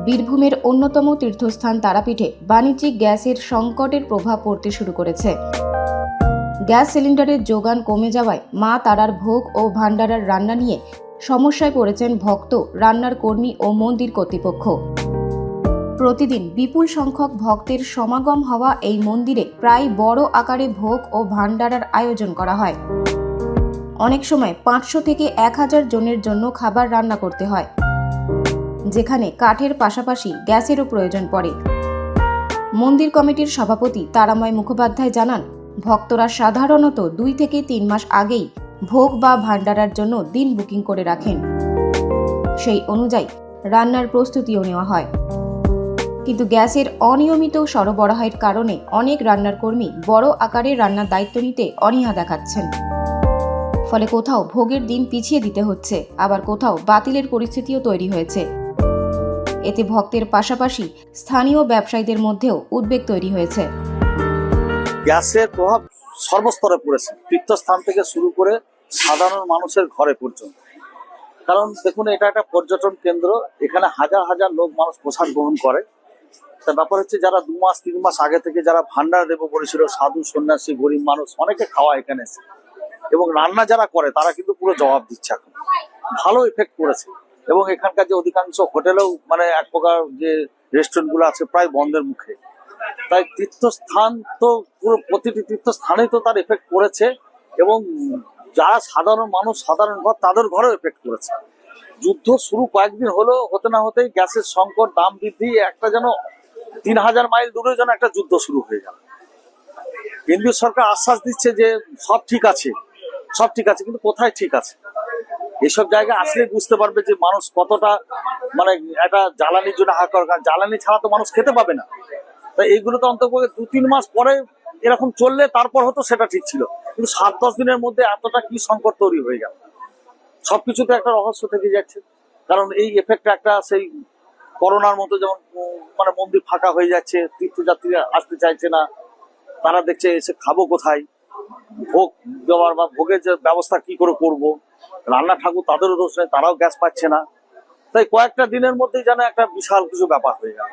বীরভূমের অন্যতম তীর্থস্থান তারাপীঠে বাণিজ্যিক গ্যাসের সংকটের প্রভাব পড়তে শুরু করেছে। গ্যাস সিলিন্ডারের যোগান কমে যাওয়ায় মা তারার ভোগ ও ভান্ডারার রান্না নিয়ে সমস্যায় পড়েছেন ভক্ত, রান্নার কর্মী ও মন্দির কর্তৃপক্ষ। প্রতিদিন বিপুল সংখ্যক ভক্তের সমাগম হওয়া এই মন্দিরে প্রায় বড় আকারে ভোগ ও ভান্ডারার আয়োজন করা হয়। অনেক সময় 500 থেকে 1000 জনের জন্য খাবার রান্না করতে হয়, যেখানে কাঠের পাশাপাশি গ্যাসেরও প্রয়োজন পড়ে। মন্দির কমিটির সভাপতি তারাময় মুখোপাধ্যায় জানান, ভক্তরা সাধারণত 2 থেকে 3 মাস আগেই ভোগ বা ভান্ডারার জন্য দিন বুকিং করে রাখেন। সেই অনুযায়ী রান্নার প্রস্তুতিও নেওয়া হয়। কিন্তু গ্যাসের অনিয়মিত সরবরাহের কারণে অনেক রান্নার কর্মী বড় আকারে রান্নার দায়িত্ব নিতে অনীহা দেখাচ্ছেন। ফলে কোথাও ভোগের দিন পিছিয়ে দিতে হচ্ছে, আবার কোথাও বাতিলের পরিস্থিতিও তৈরি হয়েছে। এতে ভক্তের পাশাপাশি স্থানীয় ব্যবসায়ীদের মধ্যেও উদ্বেগ তৈরি হয়েছে। গ্যাসের প্রভাব সর্বস্তরে পড়েছে, তীর্থস্থান থেকে শুরু করে সাধারণ মানুষের ঘরে পর্যন্ত। কারণ দেখুন, এটা একটা পর্যটন কেন্দ্র, এখানে হাজার হাজার লোক মানুষ প্রসাদ গ্রহণ করে। তার ব্যাপার হচ্ছে, যারা 2 মাস 3 মাস আগে থেকে যারা ভান্ডার দেব বলেছিল, সাধু সন্ন্যাসী গরিব মানুষ অনেকে খাওয়া এখানে এসে, এবং রান্না যারা করে তারা কিন্তু পুরো জবাব দিচ্ছে। এখন ভালো ইফেক্ট পড়েছে, এবং এখানকার যে অধিকাংশ হোটেলেও মানে এক প্রকার যে রেস্টুরেন্ট গুলো আছে প্রায় বন্ধের মুখে। তাই তীর্থস্থান তো পুরো প্রতিটি তীর্থস্থানেই তো তার এফেক্ট পড়েছে, এবং যারা সাধারণ মানুষ, সাধারণ ঘর, তাদের ঘরেও এফেক্ট পড়েছে। যুদ্ধ শুরু কয়েকদিন হলো, হতে না হতেই গ্যাসের সংকট, দাম বৃদ্ধি, একটা যেন 3000 মাইল দূরে যেন একটা যুদ্ধ শুরু হয়ে গেল। কেন্দ্রীয় সরকার আশ্বাস দিচ্ছে যে সব ঠিক আছে, সব ঠিক আছে, কিন্তু কোথায় ঠিক আছে? এইসব জায়গায় আসলে বুঝতে পারবে যে মানুষ কতটা মানে একটা জ্বালানির জন্য হাহাকার, কারণ জ্বালানি ছাড়া তো মানুষ খেতে পাবে না। তাই এইগুলো তো অন্তত 2-3 মাস পরে এরকম চললে তারপর হতো সেটা ঠিক ছিল, কিন্তু 7-10 দিনের মধ্যে এতটা কি সংকট তৈরি হয়ে গেল। সবকিছুতে একটা রহস্য থেকে যাচ্ছে, কারণ এই এফেক্ট একটা সেই করোনার মতো, যেমন মানে মন্দির ফাঁকা হয়ে যাচ্ছে, তীর্থযাত্রীরা আসতে চাইছে না, তারা দেখছে এসে খাবো কোথায়, ভোগ দেওয়ার বা ভোগের যে ব্যবস্থা কি করে করব, রান্না ঠাকুর তাদেরও দোষ নেই, তারাও গ্যাস পাচ্ছে না। তাই কয়েকটা দিনের মধ্যেই যেন একটা বিশাল কিছু ব্যাপার হয়ে গেল।